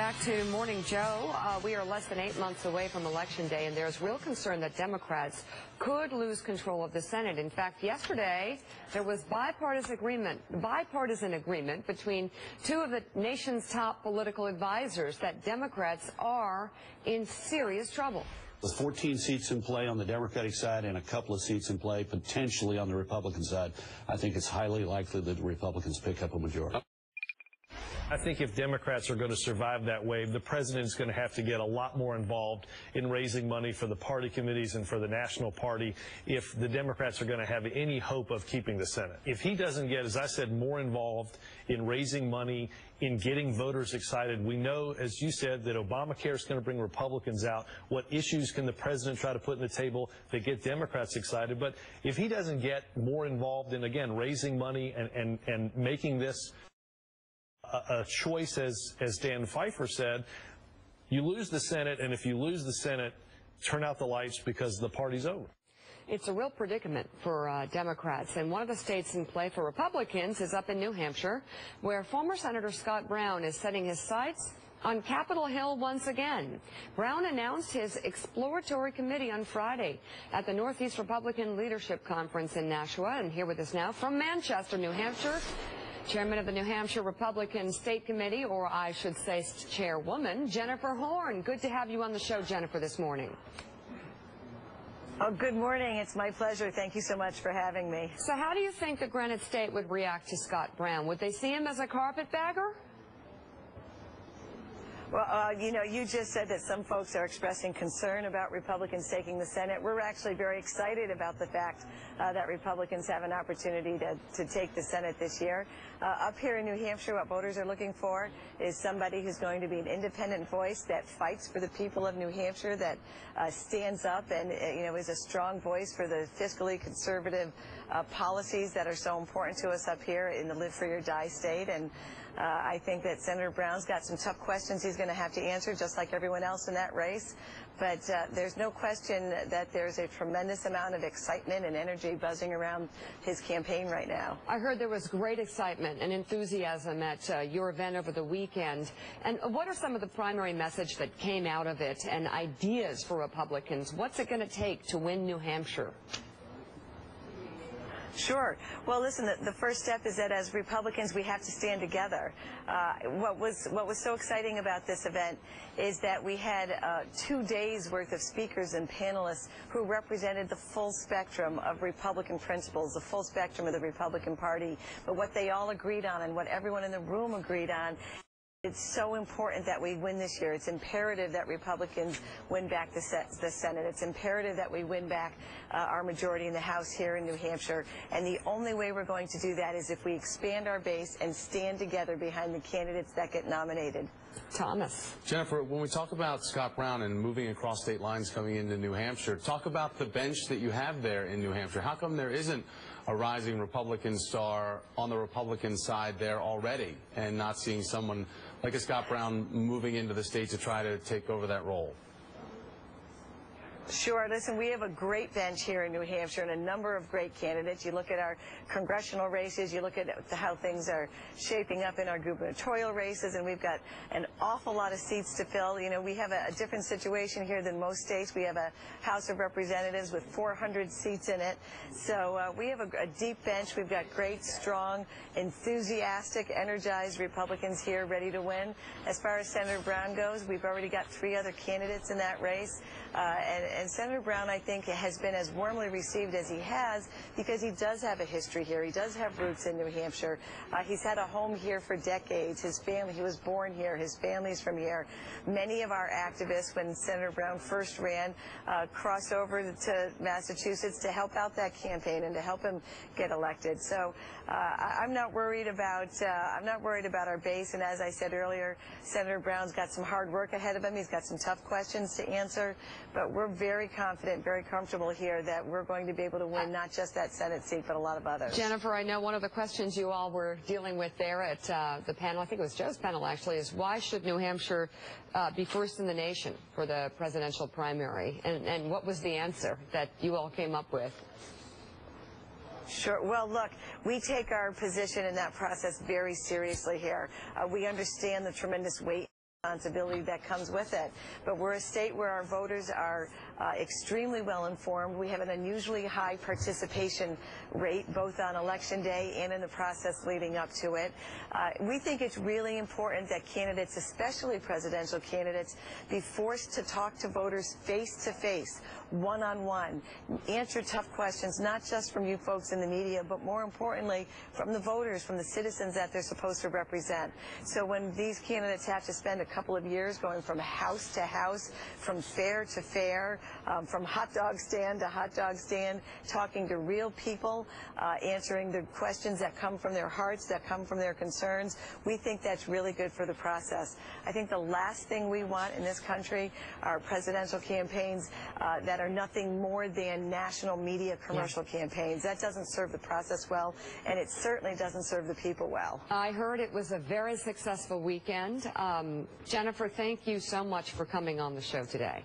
back to Morning Joe. We are less than 8 months away from Election Day, and there's real concern that Democrats could lose control of the Senate. In fact, yesterday, there was bipartisan agreement between two of the nation's top political advisors that Democrats are in serious trouble. With 14 seats in play on the Democratic side and a couple of seats in play potentially on the Republican side, I think it's highly likely that the Republicans pick up a majority. I think if Democrats are going to survive that wave, the president is going to have to get a lot more involved in raising money for the party committees and for the national party if the Democrats are going to have any hope of keeping the Senate. If he doesn't get, as I said, more involved in raising money, in getting voters excited, we know, as you said, that Obamacare is going to bring Republicans out. What issues can the president try to put on the table that get Democrats excited? But if he doesn't get more involved in, again, raising money and making this a choice, as Dan Pfeiffer said, you lose the Senate, and if you lose the Senate, turn out the lights because the party's over. It's a real predicament for Democrats, and one of the states in play for Republicans is up in New Hampshire, where former Senator Scott Brown is setting his sights on Capitol Hill once again. Brown announced his exploratory committee on Friday at the Northeast Republican Leadership Conference in Nashua, and here with us now from Manchester, New Hampshire, Chairman of the New Hampshire Republican State Committee, or I should say Chairwoman, Jennifer Horn. Good to have you on the show, Jennifer, this morning. Oh, good morning. It's my pleasure. Thank you so much for having me. So how do you think the Granite State would react to Scott Brown? Would they see him as a carpetbagger? Well, you know, you just said that some folks are expressing concern about Republicans taking the Senate. We're actually very excited about the fact that Republicans have an opportunity to take the Senate this year. Up here in New Hampshire, what voters are looking for is somebody who's going to be an independent voice that fights for the people of New Hampshire, that stands up and, you know, is a strong voice for the fiscally conservative policies that are so important to us up here in the Live Free or Die state. And I think that Senator Brown's got some tough questions he's going to have to answer, just like everyone else in that race. But there's no question that there's a tremendous amount of excitement and energy buzzing around his campaign right now. I heard there was great excitement and enthusiasm at your event over the weekend. And what are some of the primary message that came out of it and ideas for Republicans? What's it going to take to win New Hampshire? Sure. Well, listen, the first step is that as Republicans, we have to stand together. What was so exciting about this event is that we had 2 days worth of speakers and panelists who represented the full spectrum of Republican principles, the full spectrum of the Republican Party. But what they all agreed on and what everyone in the room agreed on, it's so important that we win this year. It's imperative that Republicans win back the Senate. It's imperative that we win back our majority in the House here in New Hampshire. And the only way we're going to do that is if we expand our base and stand together behind the candidates that get nominated. Thomas. Jennifer, when we talk about Scott Brown and moving across state lines coming into New Hampshire, talk about the bench that you have there in New Hampshire. How come there isn't a rising Republican star on the Republican side there already and not seeing someone like a Scott Brown moving into the state to try to take over that role? Sure. Listen, we have a great bench here in New Hampshire and a number of great candidates. You look at our congressional races, you look at how things are shaping up in our gubernatorial races, and we've got an awful lot of seats to fill. You know, we have a different situation here than most states. We have a House of Representatives with 400 seats in it. So we have a deep bench. We've got great, strong, enthusiastic, energized Republicans here ready to win. As far as Senator Brown goes, we've already got 3 other candidates in that race. And Senator Brown, I think, has been as warmly received as he has because he does have a history here. He does have roots in New Hampshire. He's had a home here for decades. His family, he was born here. His family's from here. Many of our activists, when Senator Brown first ran, crossed over to Massachusetts to help out that campaign and to help him get elected. So I'm not worried about our base. And as I said earlier, Senator Brown's got some hard work ahead of him. He's got some tough questions to answer. But we're very confident, very comfortable here that we're going to be able to win not just that Senate seat, but a lot of others. Jennifer, I know one of the questions you all were dealing with there at the panel, I think it was Joe's panel actually, is why should New Hampshire be first in the nation for the presidential primary? And what was the answer that you all came up with? Sure. Well, look, we take our position in that process very seriously here. We understand the tremendous weight responsibility that comes with it. But we're a state where our voters are extremely well informed. We have an unusually high participation rate both on election day and in the process leading up to it. We think it's really important that candidates, especially presidential candidates, be forced to talk to voters face to face, one-on-one, answer tough questions, not just from you folks in the media, but more importantly from the voters, from the citizens that they're supposed to represent. So when these candidates have to spend a couple of years going from house to house, from fair to fair, from hot dog stand to hot dog stand, talking to real people, answering the questions that come from their hearts, that come from their concerns, we think that's really good for the process. I think the last thing we want in this country are presidential campaigns that are nothing more than national media commercial campaigns. That doesn't serve the process well, and it certainly doesn't serve the people well. I heard it was a very successful weekend. Jennifer, thank you so much for coming on the show today.